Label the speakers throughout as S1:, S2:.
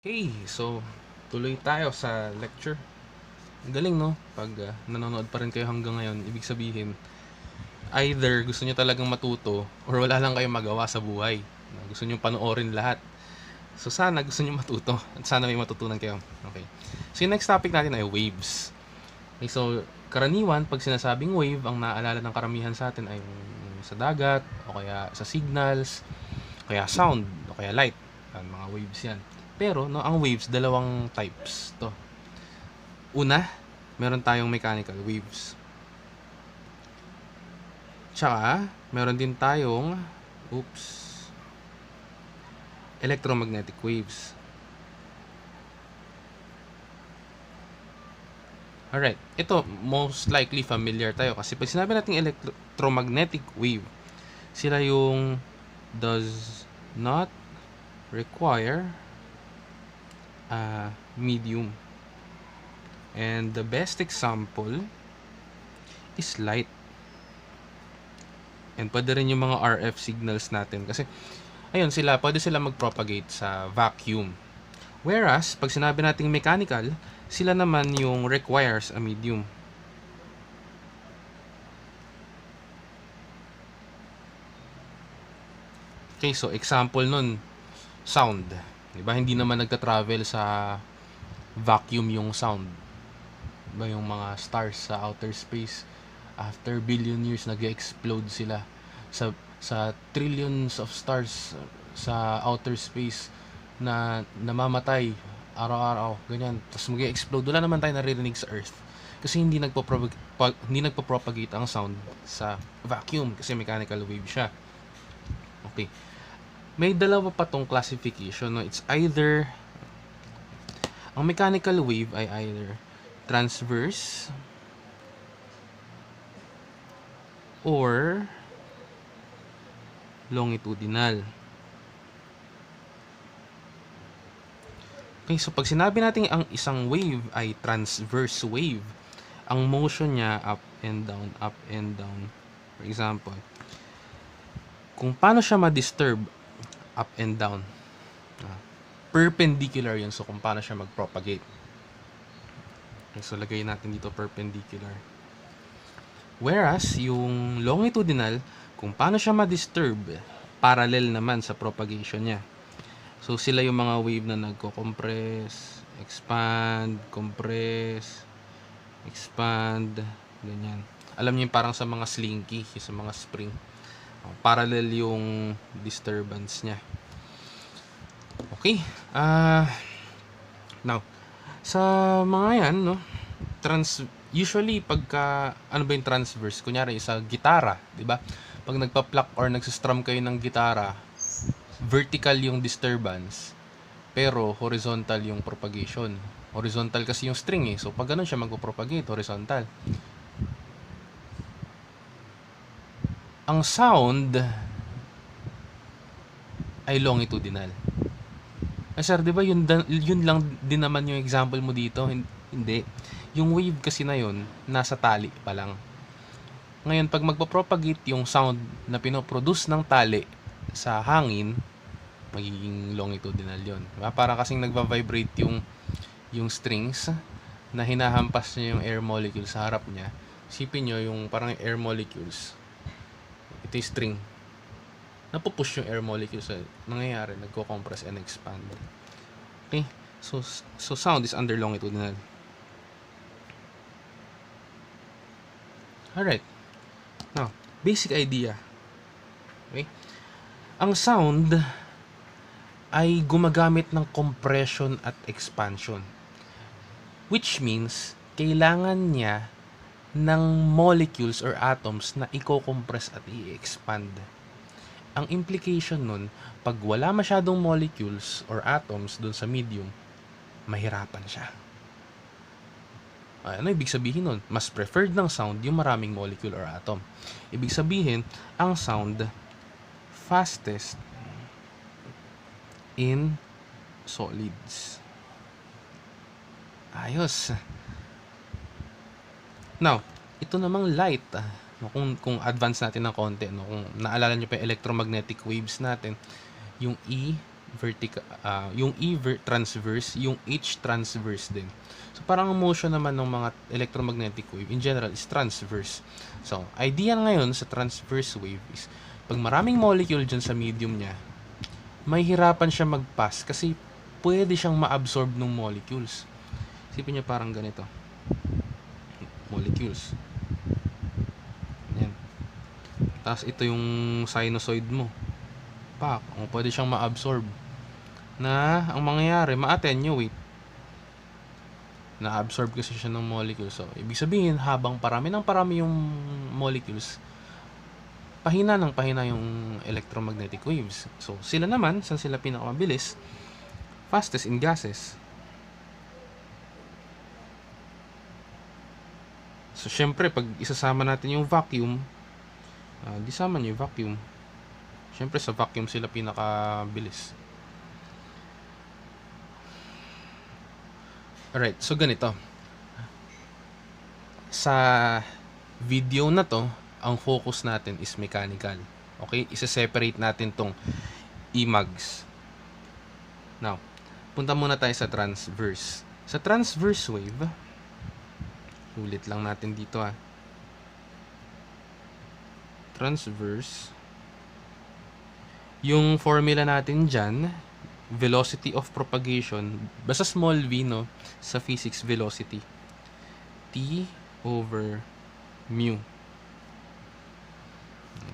S1: Okay, so tuloy tayo sa lecture. Ang galing, no? Pag nanonood pa rin kayo hanggang ngayon, ibig sabihin, either gusto nyo talagang matuto or wala lang kayong magawa sa buhay. Gusto nyo panoorin lahat. So sana gusto nyo matuto at sana may matutunan kayo. Okay. So yung next topic natin ay waves. Okay, so karaniwan, pag sinasabing wave, ang naaalala ng karamihan sa atin ay yung sa dagat, o kaya sa signals, o kaya sound, o kaya light. Mga waves yan. Pero, no, ang waves, dalawang types to. Una, meron tayong mechanical waves. Tsaka, meron din tayong, electromagnetic waves. Alright, ito, most likely familiar tayo kasi pag sinabi natin electromagnetic wave, sila yung does not require medium. And the best example is light. And pwede rin yung mga RF signals natin kasi ayun sila, pwede sila mag-propagate sa vacuum. Whereas, pag sinabi nating mechanical, sila naman yung requires a medium. Okay, so example nun, sound. Diba? Hindi naman nagta-travel sa vacuum yung sound. Diba? Yung mga stars sa outer space, after billion years, nag-explode sila. Sa trillions of stars sa outer space na namamatay araw-araw, ganyan. Tapos mag-explode. Wala naman tayo naririnig sa Earth. Kasi hindi nagpo-propagate ang sound sa vacuum kasi mechanical wave siya. Okay. May dalawa pa tong classification, no? It's either ang mechanical wave ay either transverse or longitudinal. Okay, so pag sinabi natin ang isang wave ay transverse wave, ang motion niya up and down, up and down. For example, kung paano siya ma-disturb up and down, perpendicular yun. So, kung paano siya mag-propagate. Okay, so, lagay natin dito perpendicular. Whereas, yung longitudinal, kung paano siya ma-disturb, parallel naman sa propagation niya. So, sila yung mga wave na nagko-compress, expand, compress, expand, ganyan. Alam niyo yung parang sa mga slinky, sa mga spring. Parallel yung disturbance niya. Okay. Now, sa mga yan, no, usually pagka ano ba yung transverse, kunyari sa gitara, 'di ba? Pag nagpa-pluck or nagsa-strum kayo ng gitara, vertical yung disturbance, pero horizontal yung propagation. Horizontal kasi yung string eh. So pag ganun siya magpo-propagate horizontal. Ang sound ay longitudinal. Sir, 'di ba yun lang din naman yung example mo dito? Hindi. Yung wave kasi na yun, nasa tali pa lang. Ngayon, pag magpo-propagate yung sound na pinoproduce ng tali sa hangin, magiging longitudinal yun. Diba? Para kasing nagva-vibrate yung strings na hinahampas niya yung air molecule sa harap niya. Isipin nyo yung parang air molecules. Ito yung string. Napupush yung air molecules. Nangyayari, nagko-compress and expand. Okay? So sound is under longitudinal. Alright. Now, basic idea. Okay? Ang sound ay gumagamit ng compression at expansion. Which means, kailangan niya ng molecules or atoms na i-compress at i-expand. Ang implication nun, pag wala masyadong molecules or atoms dun sa medium, mahirapan siya. Ano ibig sabihin nun? Mas preferred ng sound yung maraming molecule or atom. Ibig sabihin, ang sound fastest in solids. Ayos. Now, ito namang light. Kung advance natin ng konti, no? Kung naalala nyo pa yung electromagnetic waves natin, yung E, yung transverse, yung H transverse din. So parang ang motion naman ng mga electromagnetic wave in general is transverse. So idea ngayon sa transverse wave is pag maraming molecule dyan sa medium niya, may hirapan siya mag-pass kasi pwede siyang ma-absorb ng molecules. Isipin niyo parang ganito. Molecules. Yan. Tapos ito yung sinusoid mo. Pak, pwede siyang ma-absorb. Na ang mangyayari, ma-attenuate. Na-absorb kasi siya ng molecules. So, ibig sabihin, habang parami yung molecules, pahina yung electromagnetic waves. So, sila naman, saan sila pinakamabilis? Fastest in gases. So, syempre, pag isasama natin yung vacuum, di sama nyo yung vacuum. Syempre, sa vacuum sila pinakabilis. Alright, so ganito. Sa video na to, ang focus natin is mechanical. Okay? Isa-separate natin tong e-mags. Now, punta muna tayo sa transverse. Sa transverse wave, ulit lang natin dito transverse. Yung formula natin dyan, velocity of propagation, basta small v, no, sa physics velocity, T over mu.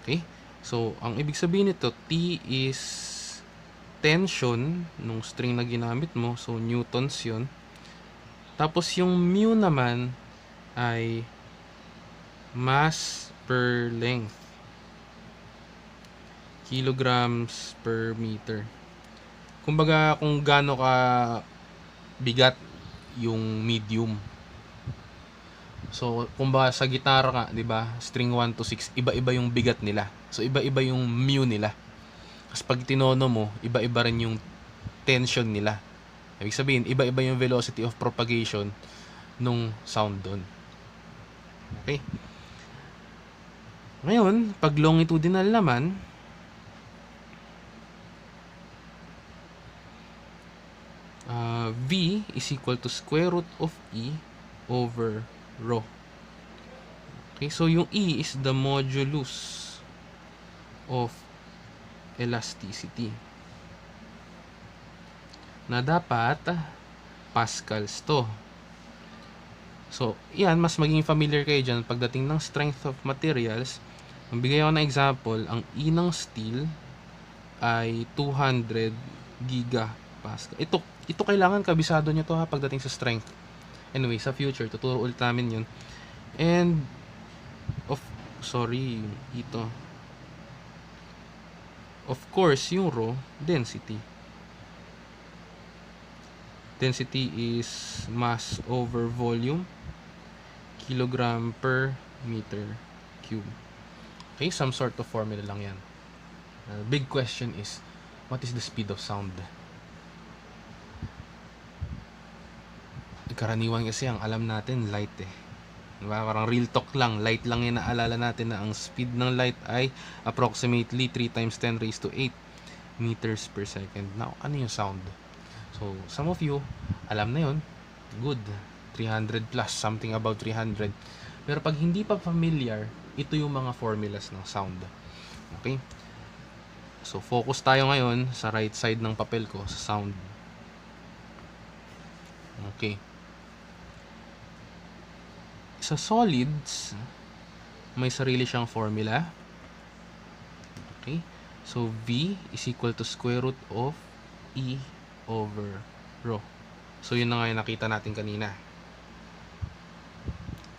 S1: Okay? So, ang ibig sabihin nito, T is tension nung string na ginamit mo. So, newtons yun. Tapos, yung mu naman ay mass per length. Kilograms per meter. Kumbaga, kung gaano ka bigat yung medium. So, kumbaga sa gitara ka, 'di ba? String 1 to 6, iba-iba yung bigat nila. So, iba-iba yung mu nila. Kasi pag tinono mo, iba-iba rin yung tension nila. Ibig sabihin, iba-iba yung velocity of propagation nung sound doon. Okay? Ngayon, pag longitudinal naman, V is equal to square root of E over rho. Okay, so yung E is the modulus of elasticity. Na dapat pascals to. So, yan, mas maging familiar kayo dyan pagdating ng strength of materials. Magbigay ako ng example, ang E ng steel ay 200 gigapascal. Ito kailangan kabisado nyo to pagdating sa strength. Anyway, sa future, tuturo ulit namin yun. And, ito. Of course, yung rho, density. Density is mass over volume, kilogram per meter cube. Okay, some sort of formula lang yan. Big question is, what is the speed of sound? Karaniwan kasi ang alam natin, light Diba? Parang real talk lang, light lang yung naalala natin na ang speed ng light ay approximately 3 times 10 raised to 8 meters per second. Now, ano yung sound? So, some of you, alam na yun. Good. 300 plus, something about 300. Pero pag hindi pa familiar, ito yung mga formulas ng sound. Okay? So, focus tayo ngayon sa right side ng papel ko, sa sound. Okay. Sa solids, may sarili siyang formula. Okay? So, V is equal to square root of E over rho. So, yun na nga yung nakita natin kanina.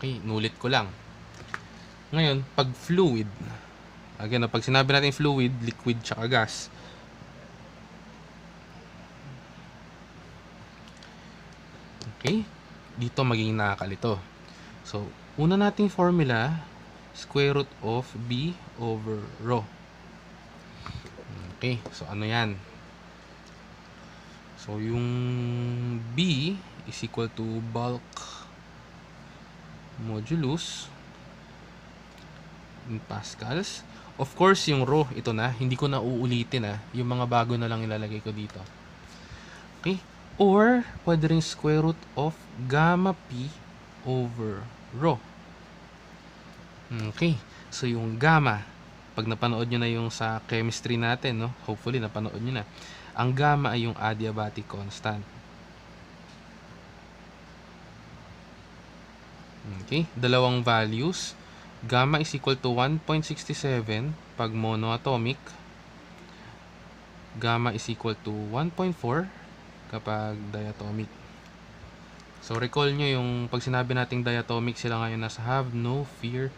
S1: Okay, nulit ko lang. Ngayon, pag fluid, again, pag sinabi natin fluid, liquid, tsaka gas, okay, dito magiging nakakalito. So, una nating formula, square root of B over rho. Okay, so ano yan? So, yung B is equal to bulk modulus in pascals Of course, yung rho, ito na. Hindi ko na uulitin yung mga bago na lang ilalagay ko dito. Okay? Or, pwede rin square root of gamma p over rho. Okay. So, yung gamma, pag napanood nyo na yung sa chemistry natin, no? Hopefully, napanood nyo na. Ang gamma ay yung adiabatic constant. Okay. Dalawang values. Gamma is equal to 1.67 pag monoatomic. Gamma is equal to 1.4 kapag diatomic. So, recall nyo yung pag sinabi nating diatomic, sila ngayon nasa have no fear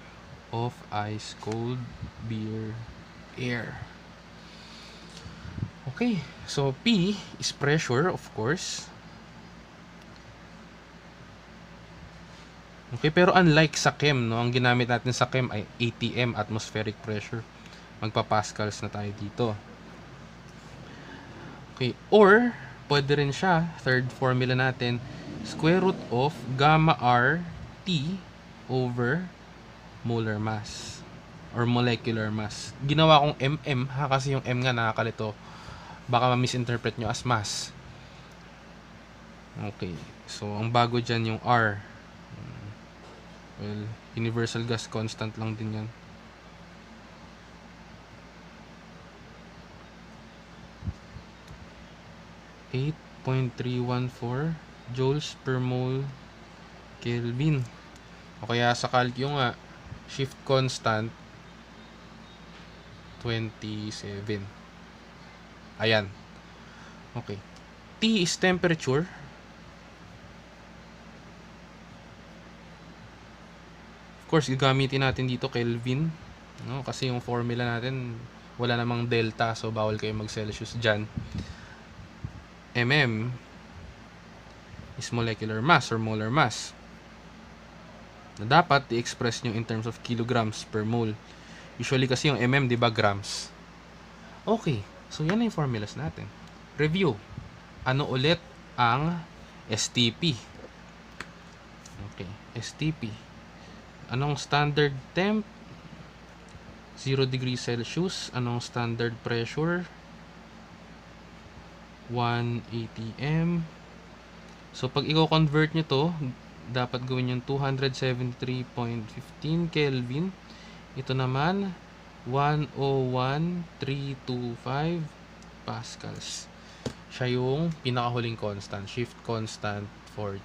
S1: of ice cold beer air. Okay. So, P is pressure, of course. Okay, pero unlike sa chem, no, ang ginamit natin sa chem ay ATM, atmospheric pressure. Magpa-pascals na tayo dito. Okay, or pwede rin siya, third formula natin, square root of gamma R T over molar mass or molecular mass. Ginawa kong mm kasi yung m nga nakakalito. Baka ma-misinterpret nyo as mass. Okay, so ang bago dyan yung R. Well, universal gas constant lang din yan. .314 joules per mole Kelvin. O kaya sa calcio nga, shift constant 27. Ayan. Okay. T is temperature. Of course, gagamitin natin dito Kelvin, no? Kasi yung formula natin wala namang delta, so bawal kayo mag Celsius dyan. Mm is molecular mass or molar mass, na dapat i-express nyo in terms of kilograms per mole. Usually kasi yung mm, di ba, grams. Okay, so yan na yung formulas natin. Review. Ano ulit ang STP? Okay, STP. Anong standard temp? 0 degrees Celsius. Anong standard pressure? 1 atm. So, pag i-convert nyo to, dapat gawin yung 273.15 Kelvin. Ito naman, 101,325 pascals. Siya yung pinakahuling constant. Shift constant 40.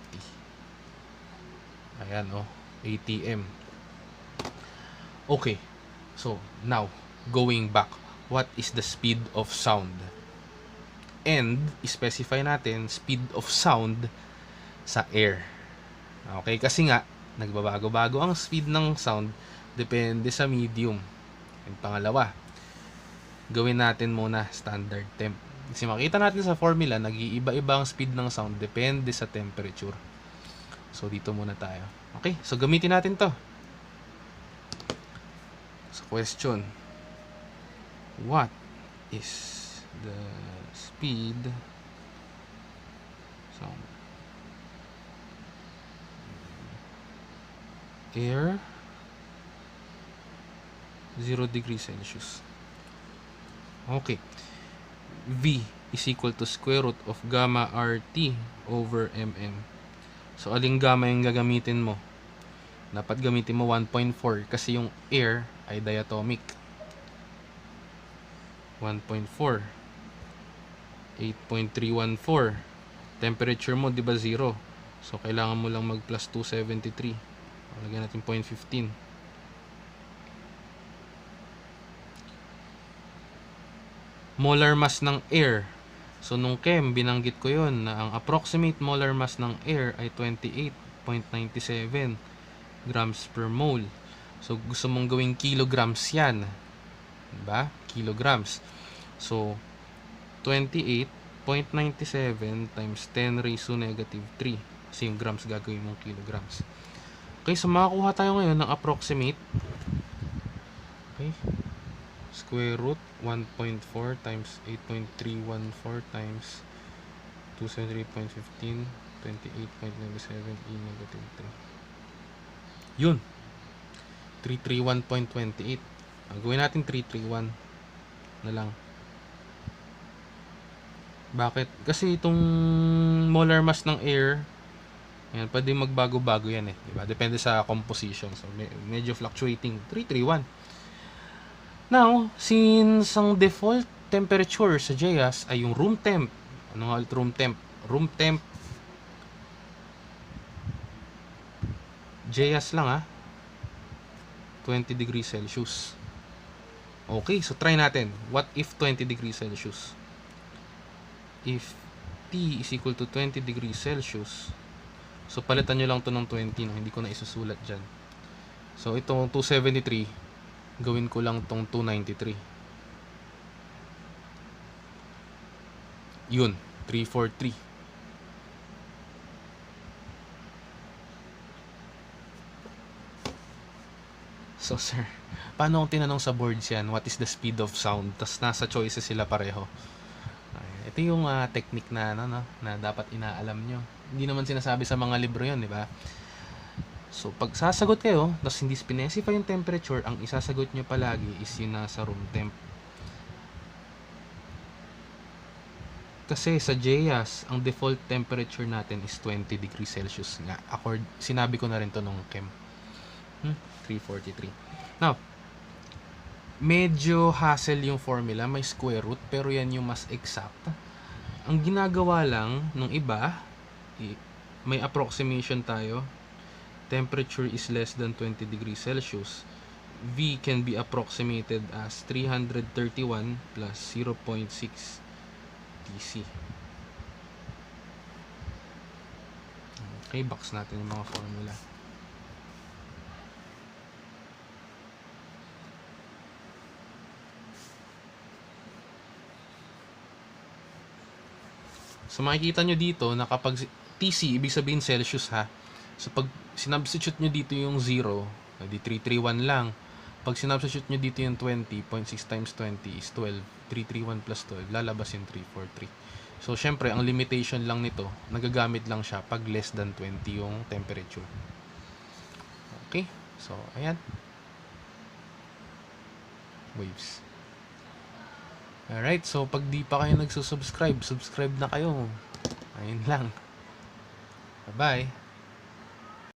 S1: Ayan, ATM. Okay. So, now, going back. What is the speed of sound? And, specify natin, speed of sound sa air. Okay, kasi nga, nagbabago-bago ang speed ng sound, depende sa medium. And pangalawa, gawin natin muna standard temp. Kasi makita natin sa formula, nag-iiba-iba ang speed ng sound, depende sa temperature. So, dito muna tayo. Okay, so gamitin natin to. So, question. What is the speed sound? Air 0 degrees Celsius. Okay. V is equal to square root of gamma RT over mm. So, aling gamma yung gagamitin mo? Dapat gamitin mo 1.4 kasi yung air ay diatomic. 1.4. 8.314. Temperature mo, di ba 0? So, kailangan mo lang mag plus 273. Lagyan natin 0.15. Molar mass ng air. So, nung chem, binanggit ko yon na ang approximate molar mass ng air ay 28.97 grams per mole. So, gusto mong gawing kilograms yan. Diba? Kilograms. So, 28.97 times 10 raised to negative 3. Kasi yung grams gagawin mong kilograms. Okay, so makakuha tayo ngayon ng approximate. Okay. Square root 1.4 times 8.314 times 273.15 28.97 e negative 3. Yun. 331.28. Gawin natin 331 na lang. Bakit? Kasi itong molar mass ng air, yan, pwede magbago-bago yan eh. Diba? Depende sa composition. So, medyo fluctuating. 331. Now, since ang default temperature sa GEAS ay yung room temp. Ano nga ulit room temp? Room temp. GEAS lang 20 degrees Celsius. Okay, so try natin. What if 20 degrees Celsius? If T is equal to 20 degrees Celsius, so palitan nyo lang to ng 20, no? Hindi ko na isusulat dyan. So itong 273, gawin ko lang tong 293. Yun, 343. So sir, paano kung tinanong sa boards yan, what is the speed of sound? Tapos nasa choices sila pareho. Ito yung technique na na dapat inaalam nyo. Hindi naman sinasabi sa mga libro 'yon, di ba? So pag sasagot kayo, tapos hindi specify yung temperature, ang isasagot nyo palagi is yung nasa room temp. Kasi sa GEAS, ang default temperature natin is 20 degrees Celsius nga. Sinabi ko na rin to nung chem. 343. Now, medyo hassle yung formula, may square root, pero yan yung mas exact. Ang ginagawa lang nung iba, may approximation tayo. Temperature is less than 20 degrees Celsius. V can be approximated as 331 plus 0.6 TC. Okay, box natin yung mga formula. So makikita nyo dito na kapag TC, ibig sabihin Celsius So pag sinubstitute nyo dito yung 0, di 331 lang. Pag sinubstitute nyo dito yung 20, 0.6 times 20 is 12. 331 plus 12, lalabas yung 343. So syempre, ang limitation lang nito, nagagamit lang siya pag less than 20 yung temperature. Okay, so ayan. Waves. Alright, so pag di pa kayo nagsusubscribe, subscribe na kayo. Ayun lang. Bye-bye.